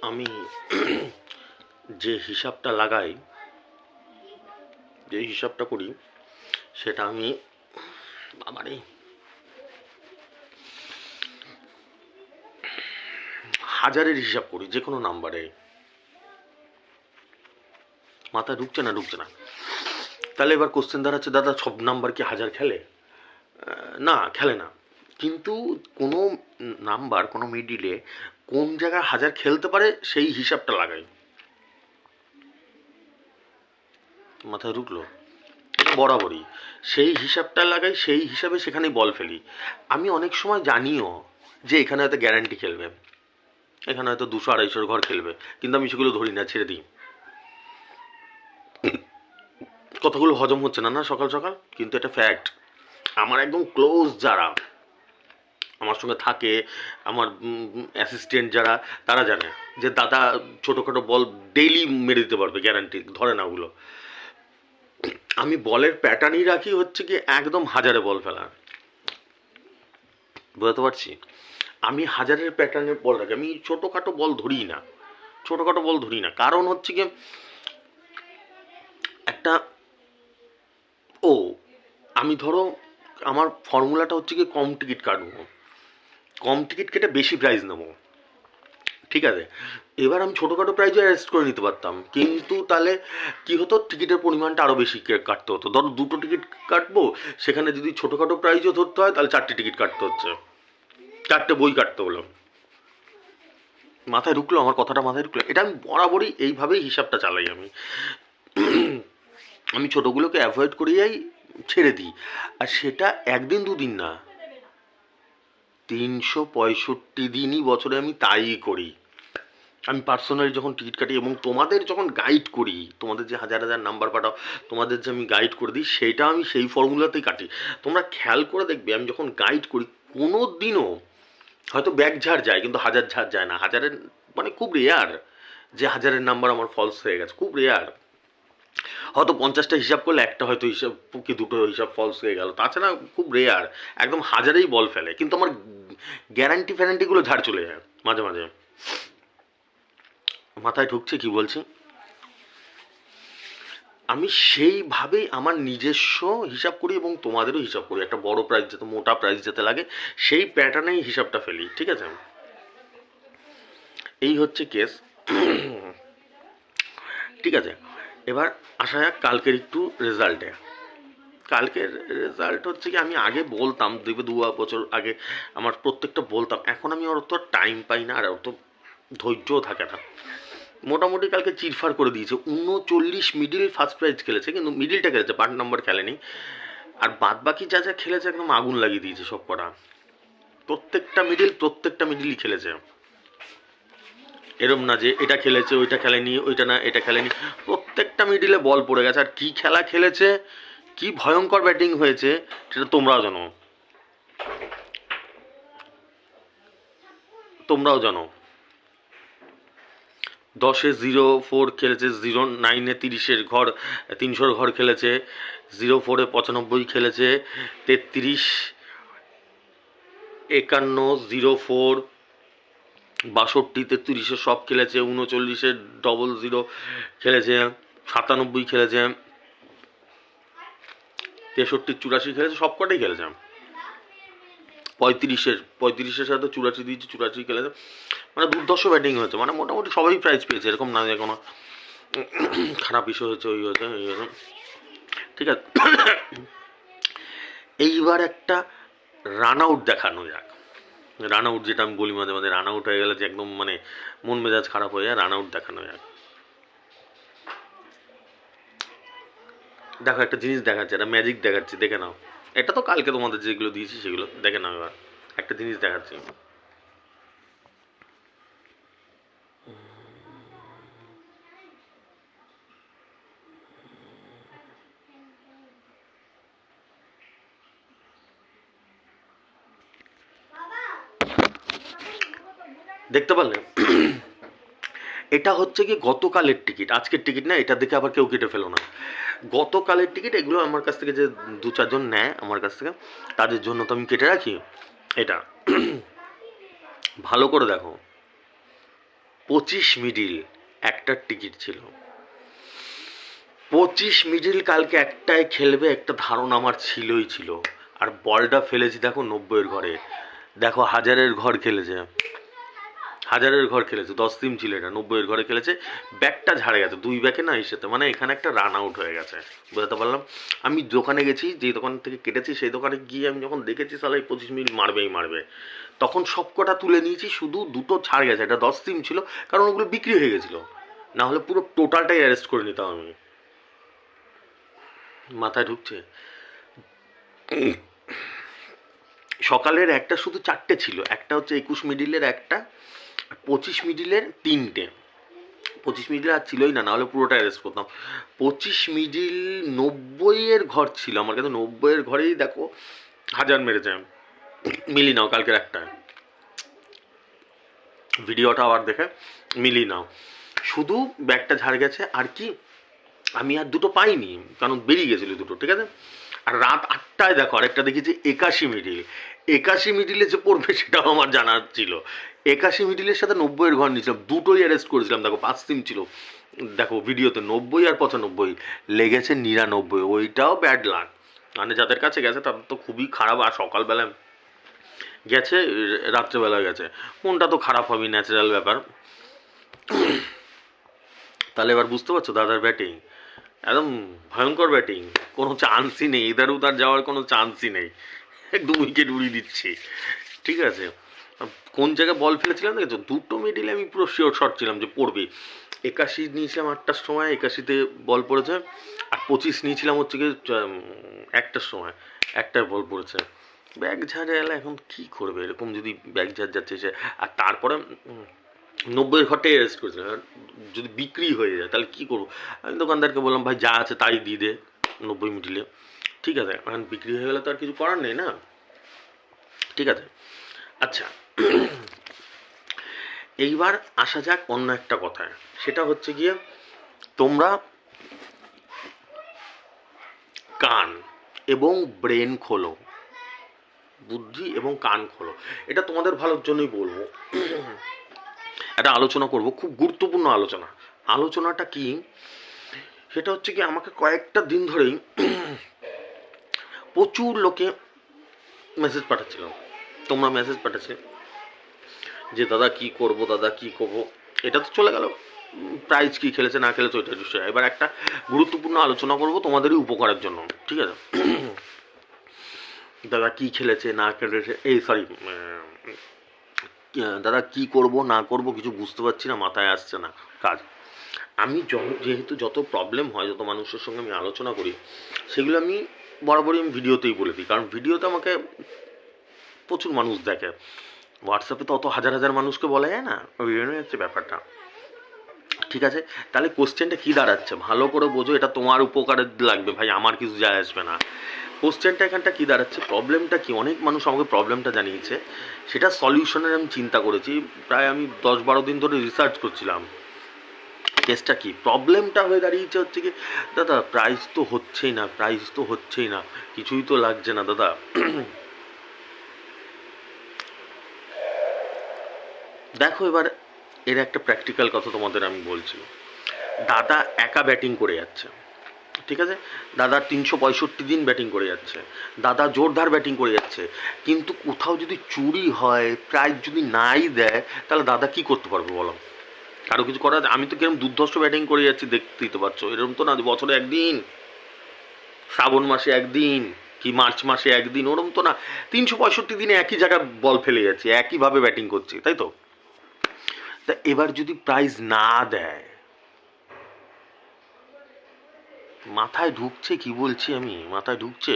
আমি যে হিসাবটা লাগাই, যে হিসাবটা করি, সেটা আমি বাবারে হাজারের হিসাব করি, যে কোনো নাম্বারে। মাথায় ঢুকছে না। তাহলে এবার কোশ্চেন দাঁড়াচ্ছে, দাদা সব নাম্বার কি হাজার খেলে? না, খেলে না। কিন্তু কোনো নাম্বার কোনো মিডিলে কোন জায়গায় হাজার খেলতে পারে সেই হিসাবটা লাগাই। মাথায় ঢুকলো? বরাবরই সেই হিসাবটা লাগাই, সেই হিসাবে সেখানে বল ফেলি। আমি অনেক সময় জানিও যে এখানে হয়তো গ্যারান্টি খেলবে, এখানে হয়তো 200-250 ঘর খেলবে, কিন্তু আমি সেগুলো ধরি না, ছেড়ে দিই। কথাগুলো হজম হচ্ছে না সকাল সকাল, কিন্তু এটা ফ্যাক্ট। আমার একদম ক্লোজ যারা আমার সঙ্গে থাকে, আমার অ্যাসিস্ট্যান্ট যারা, তারা জানে যে দাদা ছোটোখাটো বল ডেইলি মেরে দিতে পারবে, গ্যারান্টি ধরে না ওগুলো। আমি বলের প্যাটার্নই রাখি হচ্ছে কি একদম হাজারে বল ফেলা। বুঝতে পারছি? আমি হাজারের প্যাটার্নের বল রাখি, আমি ছোটোখাটো বল ধরি না। কারণ হচ্ছে কি একটা ও আমি ধরো আমার ফর্মুলাটা হচ্ছে কি কম টিকিট কাটবো, কম টিকিট কেটে বেশি প্রাইজ নেবো, ঠিক আছে? এবার আমি ছোটোখাটো প্রাইজও অ্যারেস্ট করে নিতে পারতাম, কিন্তু তাহলে কি হতো, টিকিটের পরিমাণটা আরও বেশি কাটতে হতো। ধরো 2টো টিকিট কাটবো, সেখানে যদি ছোটোখাটো প্রাইজও ধরতে হয় তাহলে 4টে টিকিট কাটতে হচ্ছে, 4টে বই কাটতে হলো। মাথায় ঢুকলো আমার কথাটা? মাথায় ঢুকলো? এটা আমি বরাবরই এইভাবেই হিসাবটা চালাই। আমি ছোটোগুলোকে অ্যাভয়েড করিয়াই ছেড়ে দিই। আর সেটা একদিন দুদিন না, 365 দিনই বছরে আমি তাই করি। আমি পার্সোনালি যখন টিকিট কাটি এবং তোমাদের যখন গাইড করি, তোমাদের যে হাজার হাজার নাম্বার পাঠাও, তোমাদের যে আমি গাইড করে দিই, সেইটা আমি সেই ফর্মুলাতেই কাটি। তোমরা খেয়াল করে দেখবে, আমি যখন গাইড করি কোনো দিনও হয়তো ব্যাগ ঝাড় যায়, কিন্তু হাজার ঝাড় যায় না। হাজারের মানে খুব রেয়ার যে হাজারের নাম্বার আমার ফলস হয়ে গেছে, খুব রেয়ার। হয়তো 50টা হিসাব করলে একটা হয়তো হিসাব কি 2টো হিসাব ফলস হয়ে গেল, তাছাড়া খুব রেয়ার। একদম হাজারেই বল ফেলে, কিন্তু আমার গ্যারান্টি ফ্যারান্টিগুলো ঝাড় চলে যায় মাঝে মাঝে। মাথায় ঢুকছে কি বলছি? আমি সেইভাবেই আমার নিজস্ব হিসাব করি এবং তোমাদেরও হিসাব করি, একটা বড় প্রাইজ যাতে, মোটা প্রাইজ যাতে লাগে, সেই প্যাটার্নেই হিসাবটা ফেলি, ঠিক আছে? এই হচ্ছে কেস। ঠিক আছে, এবার আসা যাক কালকের একটু রেজাল্টে। কালকের রেজাল্ট হচ্ছে কি, আমি আগে বলতাম, 2 বছর আগে আমার প্রত্যেকটা বলতাম, এখন আমি অত টাইম পাই না, আর অত ধৈর্যও থাকে না। মোটামুটি কালকে চিরফার করে দিয়েছে। 39 মিডিল ফার্স্ট প্রাইজ খেলেছে, কিন্তু মিডিলটা খেলেছে, 5 নম্বর খেলেনি। আর বাদ বাকি যা যা খেলেছে একদম আগুন লাগিয়ে দিয়েছে সব কটা। প্রত্যেকটা মিডিলই খেলেছে। এরম না যে এটা খেলেছে ওইটা খেলেনি, ওইটা না এটা খেলেনি, প্রত্যেকটা মিডিলে বল পড়ে গেছে। আর কি খেলা খেলেছে, কি ভয়ঙ্কর ব্যাটিং হয়েছে, সেটা তোমরাও জানো। 10-এ 0-4 খেলেছে, 0-9-এ 30-এর ঘর, 300-র ঘর খেলেছে, 0-4-এ 95 খেলেছে, 33, 51, 0-4, 62, 33-এ সব খেলেছে, 39-এ 00 খেলেছে, 97 খেলেছে, 63, 84 খেলেছে, সব কটাই খেলেছে। 35-এর সাথে 84 দিয়েছে, 84 খেলেছে। মানে দুর্ধর্ষ ব্যাটিং হয়েছে, মানে মোটামুটি সবাই প্রাইজ পেয়েছে, এরকম না যে কোনো খারাপ বিষয় হয়েছে, ওই হয়েছে এই হয়েছে, ঠিক আছে? এইবার একটা রান আউট দেখানো যাক। রান আউট, যেটা আমি বলি মাঝে মাঝে, রান আউট হয়ে গেলে যে একদম মানে মন মেজাজ খারাপ হয়ে যায়, রান আউট দেখানো যাক। দেখো একটা জিনিস দেখাচ্ছে, একটা ম্যাজিক দেখাচ্ছে, দেখে নাও। এটা তো কালকে তোমাদের যেগুলো দিয়েছি সেগুলো দেখে নাও। এবার একটা জিনিস দেখাচ্ছি, দেখতে পারলে? এটা হচ্ছে কি গতকালের টিকিট, আজকের টিকিট না, এটা দেখে আবার কেউ কেটে ফেলো না। গতকালের টিকিট, এগুলো আমার কাছ থেকে যে 2-4 জন নেয় আমার কাছ থেকে, তাদের জন্য তো আমি কেটে রাখি। এটা ভালো করে দেখো, 25 মিডিল একটার টিকিট ছিল। 25 মিডিল কালকে একটাই খেলবে, একটা ধারণা আমার ছিলই ছিল। আর বলটা ফেলেছি দেখো 90-এর ঘরে, দেখো 1000-এর ঘর খেলেছে, 1000-এর ঘর খেলেছে, 10 টিম ছিল, এটা 90-এর ঘরে খেলেছে। ব্যাকটা ঝাড়ে গেছে, 2 ব্যাকে না এর সাথে, মানে এখানে একটা রান আউট হয়ে গেছে, বুঝতে পারলাম। আমি দোকানে গেছি, যে দোকান থেকে কেটেছি সেই দোকানে গিয়ে আমি যখন দেখেছি সালা এই 25 মিনিট মারবেই মারবে, তখন সব কটা তুলে নিয়েছি, শুধু দুটো ছাড় গেছে, এটা 10 টিম ছিল, কারণ ওগুলো বিক্রি হয়ে গেছিলো, না হলে পুরো টোটালটাই অ্যারেস্ট করে নিতাম আমি। মাথায় ঢুকছে? সকালের একটা শুধু 4টে ছিল, একটা হচ্ছে 21 মিডিলের একটা, আর 25 মিডিলের 3টে। 25 মিডিল আর ছিলই না, নাহলে পুরোটা অ্যারেস্ট করতাম। 25 মিডিল 90-এর ঘর ছিল আমার কাছে, 90-এর ঘরেই দেখো 1000 মেরেছে। মিলি নাও কালকের একটা ভিডিওটা আবার দেখে মিলি নাও, শুধু ব্যাগটা ঝাড় গেছে। আর কি, আমি আর দুটো পাইনি, কারণ বেরিয়ে গেছিলো দুটো, ঠিক আছে। আর রাত 8টায় দেখো আরেকটা দেখেছি 81 মিডিল। 81 মিডিলে যে পড়বে সেটাও আমার জানার ছিল। 81 মিডিলের সাথে 90-এর ঘর নিয়েছিলাম, দুটোই অ্যারেস্ট করেছিলাম। দেখো 5 টিম ছিল, দেখো ভিডিওতে 90 আর 95, লেগেছে 99। ওইটাও ব্যাড লাক, মানে যাদের কাছে গেছে তাদের তো খুবই খারাপ। আর সকালবেলা গেছে, রাত্রেবেলা গেছে, মনটা তো খারাপ হবে, ন্যাচারাল ব্যাপার। তাহলে এবার বুঝতে পারছো দাদার ব্যাটিং একদম ভয়ঙ্কর ব্যাটিং, কোনো চান্সই নেই, ইধার উধার যাওয়ার কোনো চান্সই নেই, একদম উইকেট উড়িয়ে দিচ্ছি, ঠিক আছে। কোন জায়গায় বল ফেলেছিলাম দেখেছো, দুটো মিডিলে আমি পুরো শিওর শট ছিলাম যে পড়বে। 81 নিয়েছিলাম 8টার সময়, 81-তে বল পড়েছে। আর 25 নিয়েছিলাম হচ্ছে কি 1টার সময়, 1টায় বল পড়েছে। ব্যাগ ঝাড়ে এলা, এখন কি করবে এরকম যদি ব্যাগ ঝাড় যাচ্ছে সে। আর তারপরে 90-এর ঘরটাই অ্যারেস্ট করেছিল, যদি বিক্রি হয়ে যায় তাহলে কী করবো। আমি দোকানদারকে বললাম ভাই যা আছে তাই দিয়ে দে 90 মিডিলে, ঠিক আছে, এখন বিক্রি হয়ে গেলে তো আর কিছু করার নেই না, ঠিক আছে। আচ্ছা, এইবার আসা যাক অন্য একটা কথায়, সেটা হচ্ছে গিয়ে তোমরা কান এবং ব্রেন খোলো, বুদ্ধি এবং কান খোলো, এটা তোমাদের ভালোর জন্যই বলবো। একটা আলোচনা করব, খুব গুরুত্বপূর্ণ আলোচনা। আলোচনাটা কি, সেটা হচ্ছে কি, আমাকে কয়েকটা দিন ধরেই প্রচুর লোকে মেসেজ পাঠাচ্ছিল, তোমরা মেসেজ পাঠাচ্ছে যে দাদা কি করব, দাদা কি করব। এটা তো চলে গেল, প্রাইজ কি খেলেছে না খেলেছে ওইটার বিষয়ে। এবার একটা গুরুত্বপূর্ণ আলোচনা করব তোমাদেরই উপকারের জন্য, ঠিক আছে। দাদা কি খেলেছে না খেলেছে, এই সরি, দাদা কি করব না করব কিছু বুঝতে পারছি না, মাথায় আসছে না কাজ। আমি যেহেতু যত প্রবলেম হয়, যত মানুষের সঙ্গে আমি আলোচনা করি, সেগুলো আমি বরাবরই আমি ভিডিওতেই বলে দিই, কারণ ভিডিওতে আমাকে প্রচুর মানুষ দেখে, হোয়াটসঅ্যাপে তো অত হাজার হাজার মানুষকে বলা যায় না, ওই জন্যই হচ্ছে ব্যাপারটা, ঠিক আছে। তাহলে কোশ্চেনটা কী দাঁড়াচ্ছে ভালো করে বোঝো, এটা তোমার উপকারে লাগবে ভাই, আমার কিছু যায় আসবে না। কোশ্চেনটা এখানটা কী দাঁড়াচ্ছে, প্রবলেমটা কি, অনেক মানুষ আমাকে প্রবলেমটা জানিয়েছে, সেটা সলিউশনের আমি চিন্তা করেছি, প্রায় আমি 10-12 দিন ধরে রিসার্চ করছিলাম। কেসটা কি, প্রবলেমটা হয়ে দাঁড়িয়েছে হচ্ছে কি, দাদা প্রাইস তো হচ্ছেই না, প্রাইস তো হচ্ছেই না, কিছুই তো লাগছে না দাদা। দেখো এবার এর একটা প্র্যাকটিক্যাল কথা তোমাদের আমি বলছি। দাদা একা ব্যাটিং করে যাচ্ছে, ঠিক আছে, দাদা 365 দিন ব্যাটিং করে যাচ্ছে, দাদা জোরদার ব্যাটিং করে যাচ্ছে, কিন্তু কোথাও যদি চুরি হয়, প্রাইজ যদি নাই দেয়, তাহলে দাদা কি করতে পারবে বলো, কারো কিছু করা যায়? আমি তো কিরকম দুর্ধর্ষ ব্যাটিং করে যাচ্ছি দেখতেই তো পারছো, এরকম তো না বছরে একদিন, শ্রাবণ মাসে একদিন কি মার্চ মাসে একদিন, ওরকম তো না, 365 দিনে একই জায়গায় বল ফেলে যাচ্ছি, একইভাবে ব্যাটিং করছি, তাই তো। তা এবার যদি প্রাইজ না দেয়, মাথায় ঢুকছে কি বলছি আমি, মাথায় ঢুকছে?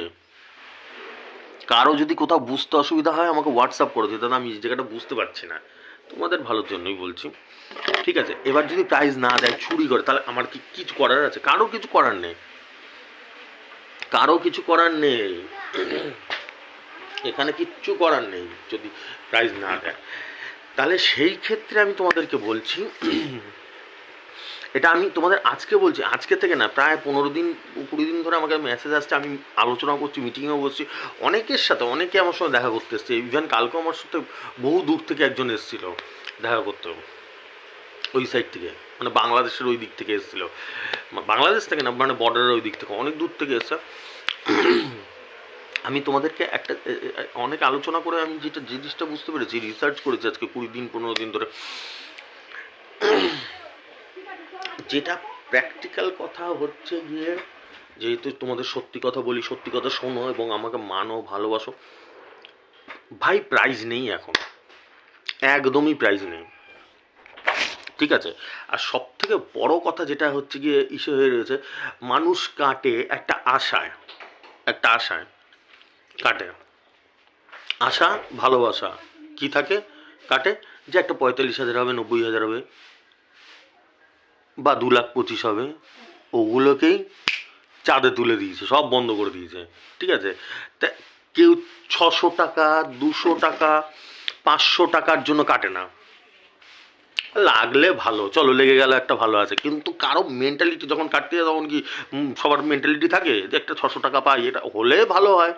কারো যদি কোথাও বুঝতে অসুবিধা হয় আমাকে হোয়াটসঅ্যাপ করে দিতে, আমি এই জায়গাটা বুঝতে পারছি না, তোমাদের ভালোর জন্যই বলছি, ঠিক আছে। এবার যদি প্রাইজ না দেয়, চুরি করে, তাহলে আমার কি কিছু করার আছে? কারো কিছু করার নেই, কারো কিছু করার নেই, এখানে কিচ্ছু করার নেই যদি প্রাইজ না দেয়। তাহলে সেই ক্ষেত্রে আমি তোমাদেরকে বলছি, এটা আমি তোমাদের আজকে বলছি, আজকে থেকে না, প্রায় 15-20 দিন ধরে আমাকে মেসেজ আসছে, আমি আলোচনা করছি, মিটিংয়েও বসছি, অনেকের সাথে, অনেকে আমার সঙ্গে দেখা করতে এসছে, ইভেন কালকেও আমার সাথে বহু দূর থেকে একজন এসেছিল দেখা করতে। ওই সাইড থেকে, মানে বাংলাদেশের ওই দিক থেকে এসেছিলো, বাংলাদেশ থেকে না, মানে বর্ডারের ওই দিক থেকে অনেক দূর থেকে এসে। আমি তোমাদেরকে একটা অনেক আলোচনা করে আমি যেটা জিনিসটা বুঝতে পেরেছি, রিসার্চ করেছি আজকে 20-15 দিন ধরে, যেটা প্র্যাকটিক্যাল কথা হচ্ছে গিয়ে, যেহেতু তোমাদের সত্যি কথা বলি, সত্যি কথা শোনো এবং আমাকে মানো, ভালোবাসো ভাই, প্রাইজ নেই এখন, একদমই প্রাইজ নেই, ঠিক আছে? আর সব থেকে বড় কথা যেটা হচ্ছে গিয়ে ইস্যু হয়ে রয়েছে, মানুষ কাটে একটা আশায়, একটা আশায় কাটে, আশা ভালোবাসা কি থাকে কাটে, যে একটা 45,000 হবে, 90,000 হবে, বা 2,25,000 হবে, ওগুলোকেই চাঁদে তুলে দিয়েছে, সব বন্ধ করে দিয়েছে, ঠিক আছে? তা কেউ 600 টাকা, 200 টাকা, 500 টাকার জন্য কাটে না, লাগলে ভালো, চলো লেগে গেল একটা ভালো আছে, কিন্তু কারো মেন্টালিটি যখন কাটতে যায় তখন কি সবার মেন্টালিটি থাকে যে একটা 600 টাকা পাই, এটা হলে ভালো হয়,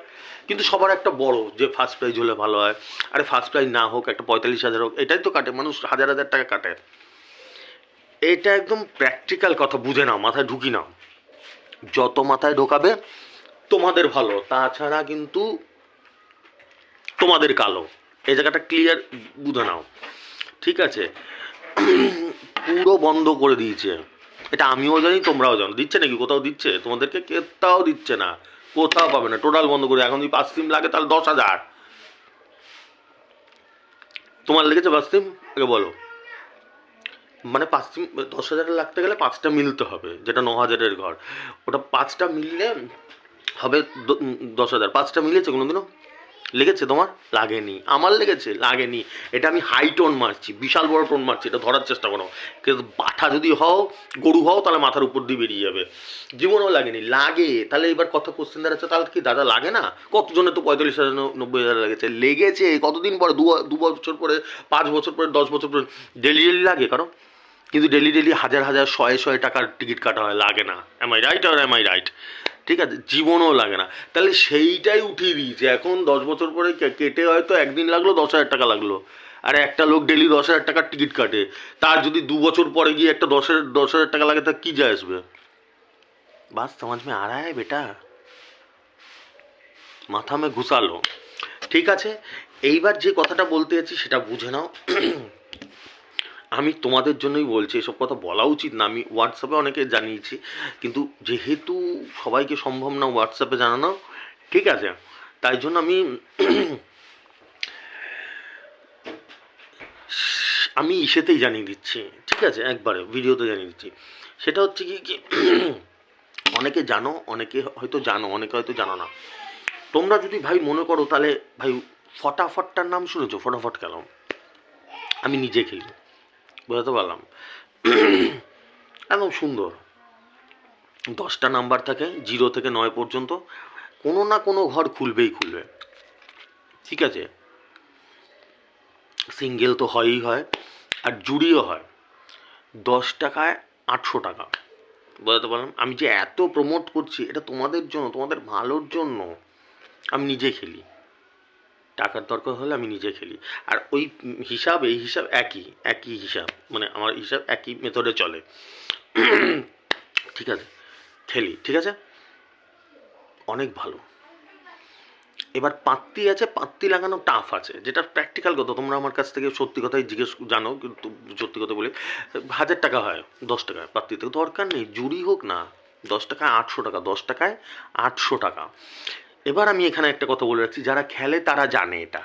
কিন্তু সবার একটা বড় যে ফার্স্ট প্রাইজ হলে ভালো হয়, আরে ফার্স্ট প্রাইজ না হোক, একটা 45,000 হোক, এটাই তো কাটে, মানুষ হাজার হাজার টাকা কাটে। এটা একদম প্র্যাকটিক্যাল কথা, বুঝে নাও, মাথায় ঢুকি নাও, যত মাথায় ঢোকাবে তোমাদের ভালো, তাছাড়া কিন্তু তোমাদের কালো, এই জায়গাটা ক্লিয়ার বুঝে নাও, ঠিক আছে? পুরো বন্ধ করে দিয়েছে, এটা আমিও জানি, তোমরাও জানো। দিচ্ছে নাকি কোথাও? দিচ্ছে তোমাদেরকে? কোথাও দিচ্ছে না, কোথাও পাবে না, টোটাল বন্ধ করে। এখন যদি 5 সিম লাগে তাহলে 10,000। তোমার লেগেছে 5 সিম? আগে বলো। মানে 5 সিম 10,000 লাগতে গেলে 5টা মিলতে হবে, যেটা 9,000-এর ঘর, ওটা 5টা মিললে হবে 10,000। 5টা মিলেছে কোনোদিনও? লেগেছে তোমার? লাগেনি। আমার লেগেছে? লাগেনি। এটা আমি হাই টোন মারছি, বিশাল বড় টোন মারছি, এটা ধরার চেষ্টা করো। কিন্তু বাঠা যদি হও, গরু হও, তাহলে মাথার উপর দিয়ে বেরিয়ে যাবে। জীবনেও লাগেনি। লাগে, তাহলে এবার কথা কোশ্চেন দাঁড়াচ্ছে, তাহলে কি দাদা লাগে না? কতজনের তো 45,000, 90,000 লেগেছে। লেগেছে কতদিন পরে? 2 বছর পরে, 5 বছর পরে, 10 বছর পরে। ডেলি ডেলি লাগে কারণ, কিন্তু ডেলি ডেলি হাজার হাজার, শয়ে শয়ে টাকার টিকিট কাটা হয়, লাগে না। এম আই রাইট আর এম আই রাইট? ঠিক আছে, জীবনও লাগে না। তাহলে সেইটাই উঠিয়ে দিয়েছে। এখন 10 বছর পরে কেটে হয়তো একদিন লাগলো, 10,000 টাকা লাগলো। আর একটা লোক ডেলি 10,000 টাকার টিকিট কাটে, তার যদি 2 বছর পরে গিয়ে একটা 10,000 টাকা লাগে, তা কি যায় আসবে? বাস সমাজ মে আ রা হ্যায় বেটা, মাথা মে ঘুষালো। ঠিক আছে, এইবার যে কথাটা বলতে যাচ্ছি সেটা বুঝে নাও। আমি তোমাদের জন্যই বলছি, এসব কথা বলা উচিত না, আমি হোয়াটসঅ্যাপে অনেকে জানিয়েছি, কিন্তু যেহেতু সবাইকে সম্ভব না হোয়াটসঅ্যাপে জানানো, ঠিক আছে, তাই জন্য আমি ইসেতেই জানিয়ে দিচ্ছি, ঠিক আছে, একবারে ভিডিওতে জানিয়ে দিচ্ছি। সেটা হচ্ছে কি অনেকে জানো, অনেকে হয়তো জানো, অনেকে হয়তো জানো না। তোমরা যদি ভাই মনে করো, তাহলে ভাই ফটাফটটার নাম শুনেছো? ফটাফট খেলাম, আমি নিজে খেলি, বুঝতে পারলাম। একদম সুন্দর, 10টা নাম্বার থাকে, 0 থেকে 9 পর্যন্ত, কোনো না কোনো ঘর খুলবেই খুলবে, ঠিক আছে? সিঙ্গেল তো হয়ই হয়, আর জুড়িও হয়। 10 টাকায় 800 টাকা, বুঝতে পারলাম। আমি যে এত প্রমোট করছি, এটা তোমাদের জন্য, তোমাদের ভালোর জন্য। আমি নিজে খেলি, টাকার দরকার হলে আমি নিজে খেলি। আর ওই হিসাব, এই হিসাব একই, একই হিসাব, মানে আমার হিসাব একই মেথডে চলে, ঠিক আছে? খেলি, ঠিক আছে, অনেক ভালো। এবার পাত্তি আছে, পাত্তি লাগানো টাফ আছে, যেটা প্র্যাকটিক্যাল কথা। তোমরা আমার কাছ থেকে সত্যি কথাই জিজ্ঞেস জানো, কিন্তু সত্যি কথা বলি, 1,000 টাকা হয় 10 টাকায় পাত্তিতে, দরকার নেই, জুড়ি হোক না। 10 টাকায় 800 টাকা, 10 টাকায় 800 টাকা। এবার আমি এখানে একটা কথা বলে রাখছি, যারা খেলে তারা জানে এটা।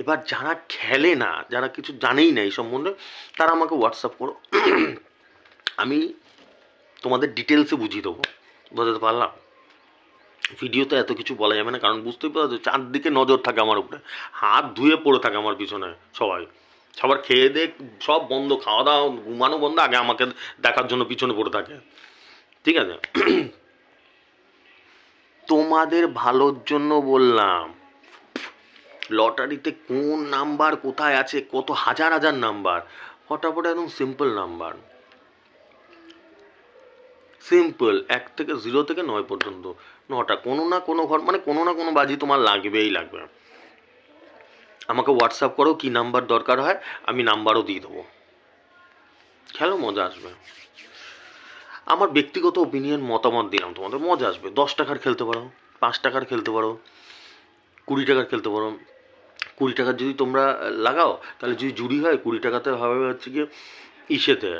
এবার যারা খেলে না, যারা কিছু জানেই না এই সম্বন্ধে, তারা আমাকে হোয়াটসঅ্যাপ করো, আমি তোমাদের ডিটেলসে বুঝিয়ে দেবো, বুঝতে পারলাম? ভিডিওতে এত কিছু বলা যাবে না, কারণ বুঝতেই পারছো, চারদিকে নজর থাকে আমার উপরে, হাত ধুয়ে পড়ে থাকে আমার পিছনে সবাই। সবার খেয়ে দেখ, সব বন্ধ, খাওয়া দাওয়া ঘুমানো বন্ধ, আগে আমাকে দেখার জন্য পিছনে পড়ে থাকে, ঠিক আছে? তোমাদের ভালোর জন্য বললাম। লটারিতে কোন নাম্বার কোথায় আছে, কত হাজার হাজার নাম্বার, ফটাফট একদম সিম্পল নাম্বার, সিম্পল, 0 থেকে 9 পর্যন্ত, 9টা, কোনো না কোনো ঘর, মানে কোনো না কোনো বাজি তোমার লাগবেই লাগবে। আমাকে হোয়াটসঅ্যাপ করো, কি নাম্বার দরকার হয়, আমি নাম্বারও দিয়ে দেবো, খেলো, মজা আসবে। আমার ব্যক্তিগত ওপিনিয়ন মতামত দিলাম তোমাদের, মজা আসবে। 10 টাকার খেলতে পারো, 5 টাকার খেলতে পারো, 20 টাকার খেলতে পারো। 20 টাকার যদি তোমরা লাগাও, তাহলে যদি জুড়ি হয় 20 টাকাতে হবে হচ্ছে গিয়ে ইসেতে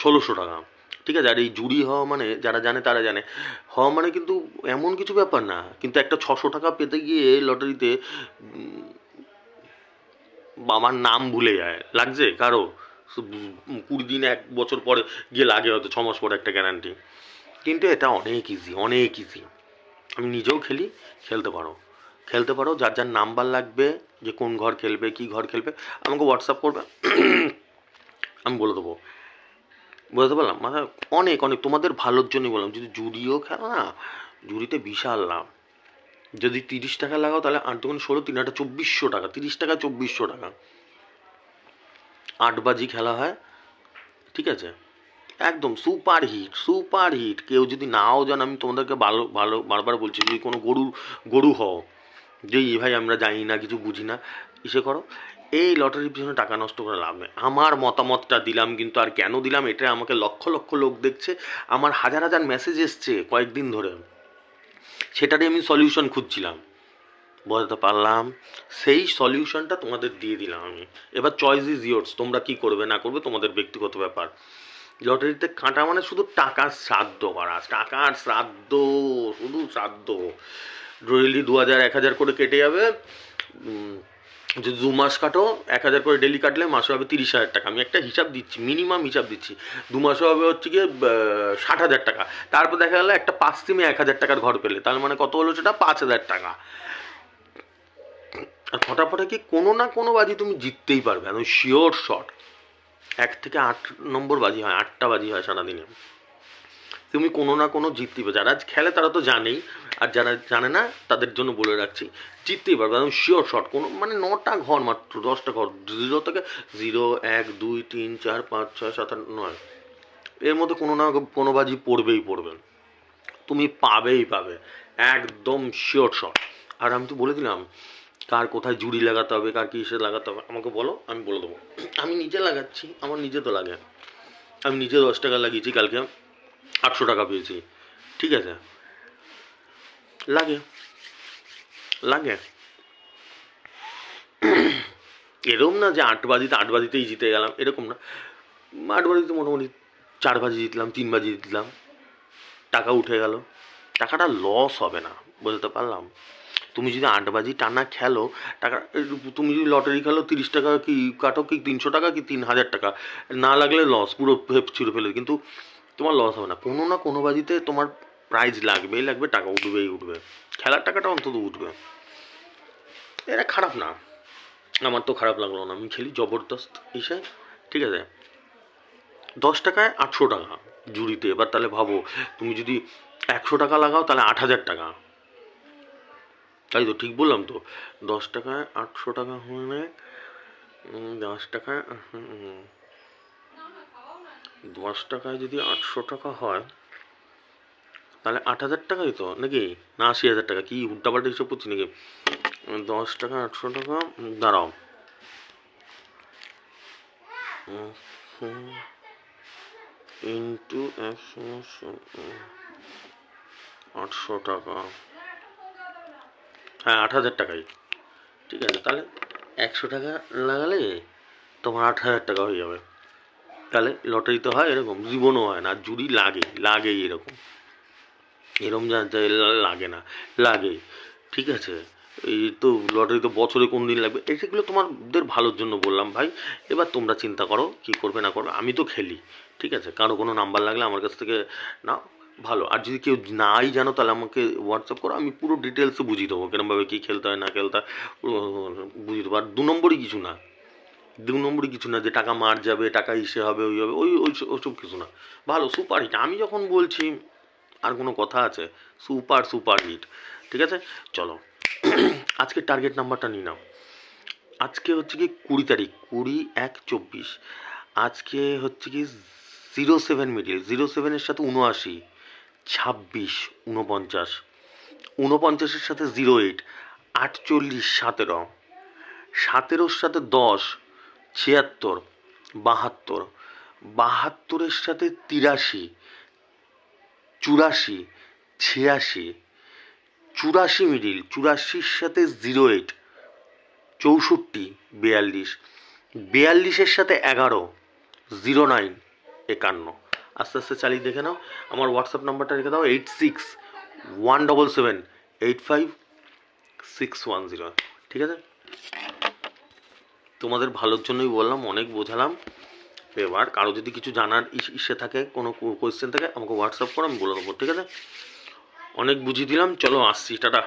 1600 টাকা। ঠিক আছে। আর এই জুড়ি হওয়া মানে যারা জানে তারা জানে, হওয়া মানে কিন্তু এমন কিছু ব্যাপার না। কিন্তু একটা 600 টাকা পেতে গিয়ে লটারিতে আমার নাম ভুলে যায়, লাগছে কারো 20 দিন 1 বছর পরে গিয়ে লাগে, হয়তো 6 মাস পরে একটা গ্যারান্টি। কিন্তু এটা অনেক ইজি, অনেক ইজি। আমি নিজেও খেলি, খেলতে পারো, খেলতে পারো। যার যার নাম্বার লাগবে, যে কোন ঘর খেলবে, কী ঘর খেলবে, আমাকে হোয়াটসঅ্যাপ করবে, আমি বলে দেবো। বুঝতে পারলাম, মানে অনেক অনেক তোমাদের ভালোর জন্যই বললাম। যদি জুড়িও খেলো না, জুড়িতে বিশাল লাভ। যদি 30 টাকা লাগাও, তাহলে 8 2 16, 3 8 2400 টাকা। 30 টাকা 2400 টাকা। 8 বাজি খেলা হয়, ঠিক আছে। একদম সুপার হিট, সুপার হিট। কেউ যদি নাও জান, আমি তোমাদেরকে ভালো ভালো বারবার বলছি, যদি কোনো গরু হও, যে ভাই আমরা জানি না, কিছু বুঝি না, ইসে করো, এই লটারির পিছনে টাকা নষ্ট করে লাভ নেই। আমার মতামতটা দিলাম কিন্তু, আর কেন দিলাম, এটা আমাকে লক্ষ লক্ষ লোক দেখছে, আমার হাজার হাজার মেসেজ এসছে কয়েকদিন ধরে, সেটারই আমি সলিউশন খুঁজছিলাম। বলতে পারলাম, সেই সলিউশনটা তোমাদের দিয়ে দিলাম আমি। এবার চয়েস ইজ ইয়োর্স, তোমরা কি করবে না করবে তোমাদের ব্যক্তিগত ব্যাপার। লটারিতে কাটা মানে শুধু টাকার শ্রাদ্ধ করা, টাকার শ্রাদ্ধ, শুধু শ্রাদ্ধ। ডেলি 2000 1000 করে কেটে যাবে। যদি 2 মাস কাটো, 1000 করে ডেলি কাটলে মাসে হবে 30,000 টাকা। আমি একটা হিসাব দিচ্ছি, মিনিমাম হিসাব দিচ্ছি। 2 মাসে হবে হচ্ছে গিয়ে 60,000 টাকা। তারপর দেখা গেলো একটা 5 সিমে 1000 টাকার ঘর পেলে, তার মানে কত হলো সেটা? 5,000 টাকা। আর ফটাফটা কি কোনো না কোনো বাজি তুমি জিততেই পারবে, আমি শিওর শট। 1 থেকে 8 নম্বর বাজি হয়, 8টা বাজি হয় সারাদিনে। তুমি কোনো না কোনো জিততেই পারবে। যারা খেলে তারা তো জানেই, আর যারা জানে না তাদের জন্য বলে রাখছি, জিততেই পারবে একদম শিওর শট। কোনো মানে 9টা ঘর, মাত্র 10টা ঘর, 0 থেকে 0 1 2 3 4 5 6 7 8 9, এর মধ্যে কোনো না কোনো বাজি পড়বেই পড়বে, তুমি পাবেই পাবে, একদম শিওর শট। আর আমি তো বলে দিলাম কার কোথায় জুড়ি লাগাতে হবে, কার কিসে লাগাতে হবে, আমাকে বলো, আমি বলে দেবো। আমি নিজে লাগাচ্ছি, আমার নিজে তো লাগে। আমি নিজে 10 টাকা লাগিয়েছি, কালকে 800 টাকা পেয়েছি, ঠিক আছে। লাগে, লাগে। এরকম না যে 8 বাজিতেই জিতে গেলাম, এরকম না। 8 বাজিতে মোটামুটি 4 বাজি জিতলাম, 3 বাজি জিতলাম, টাকা উঠে গেল, টাকাটা লস হবে না, বুঝতে পারলাম। তুমি যদি 8 বাজি টানা খেলো, টাকা, তুমি যদি লটারি খেলো 30 টাকা কি কাটো, কি 300 টাকা, কি 3,000 টাকা, না লাগলে লস, পুরো ছুড়ে ফেলে, কিন্তু তোমার লস হবে না। কোনো না কোনো বাজিতে তোমার প্রাইজ লাগবেই লাগবে, টাকা উঠবেই উঠবে, খেলার টাকাটা অন্তত উঠবে। এটা খারাপ না, আমার তো খারাপ লাগলো না। আমি খেলি জবরদস্ত এসে, ঠিক আছে। 10 টাকায় 800 টাকা জুড়িতে। এবার তাহলে ভাবো, তুমি যদি 100 টাকা লাগাও, তাহলে 8,000 টাকা। তাই তো, ঠিক বললাম তো? 10 টাকায় 800 টাকা হলে 10 টাকায় 10 টাকায় যদি 800 টাকা হয়, তাহলে 8,000 টাকাই তো, নাকি? না 80,000 টাকা, কি উল্টাপাল্টা হিসেব করছি নাকি? 10 টাকা 800 টাকা, দাঁড়াও, ইন্টু 800 টাকা, হ্যাঁ 8,000 টাকাই, ঠিক আছে। তাহলে 100 টাকা লাগালে তোমার 8,000 টাকা হয়ে যাবে। তাহলে লটারিতে হয় এরকম, জীবনও হয় না। আর জুড়ি লাগেই এরকম, এরকম জানতে লাগে না, লাগে, ঠিক আছে। এই তো লটারি তো বছরে কোন দিন লাগবে, সেগুলো তোমাদের ভালোর জন্য বললাম ভাই। এবার তোমরা চিন্তা করো কি করবে না করবে। আমি তো খেলি, ঠিক আছে। কারো কোনো নাম্বার লাগলে আমার কাছ থেকে না, ভালো। আর যদি কেউ নাই জানো, তাহলে আমাকে হোয়াটসঅ্যাপ করো, আমি পুরো ডিটেলসে বুঝিয়ে দেবো কিরমভাবে কী খেলতে হয় না খেলতে হয়, পুরো বুঝিয়ে দেবো। আর 2 নম্বরই কিছু না, 2 নম্বরই কিছু না যে টাকা মার যাবে, টাকা ইসে হবে, ওই হবে, ওইসব কিছু না। ভালো, সুপার হিট। আমি যখন বলছি আর কোনো কথা আছে? সুপার সুপার হিট, ঠিক আছে। চলো, আজকে টার্গেট নাম্বারটা নিয়ে নাও। আজকে হচ্ছে কি 20 তারিখ, 20/1/24। আজকে হচ্ছে কি 07 মিডিল, 07-এর সাথে 79, 26, 49, 49-এর সাথে 08, 48, 17, 17-ওর সাথে 10, 76, 72, 72-এর সাথে 83, 84, 86, 84 মিডিল, 84-র সাথে 08, 64, 42, 42-এর সাথে 11, 09, 51। আস্তে আস্তে চালিয়ে দেখে নাও। আমার হোয়াটসঅ্যাপ নাম্বারটা রেখে দাও 86-177-85-610। ঠিক আছে, তোমাদের ভালোর জন্যই বললাম, অনেক বোঝালাম। এবার কারো যদি কিছু জানার ইসে থাকে, কোনো কোয়েশ্চেন থাকে, আমাকে হোয়াটসঅ্যাপ করো, আমি বলে দেবো। ঠিক আছে, অনেক বুঝিয়ে দিলাম, চলো আসছি, টাটা।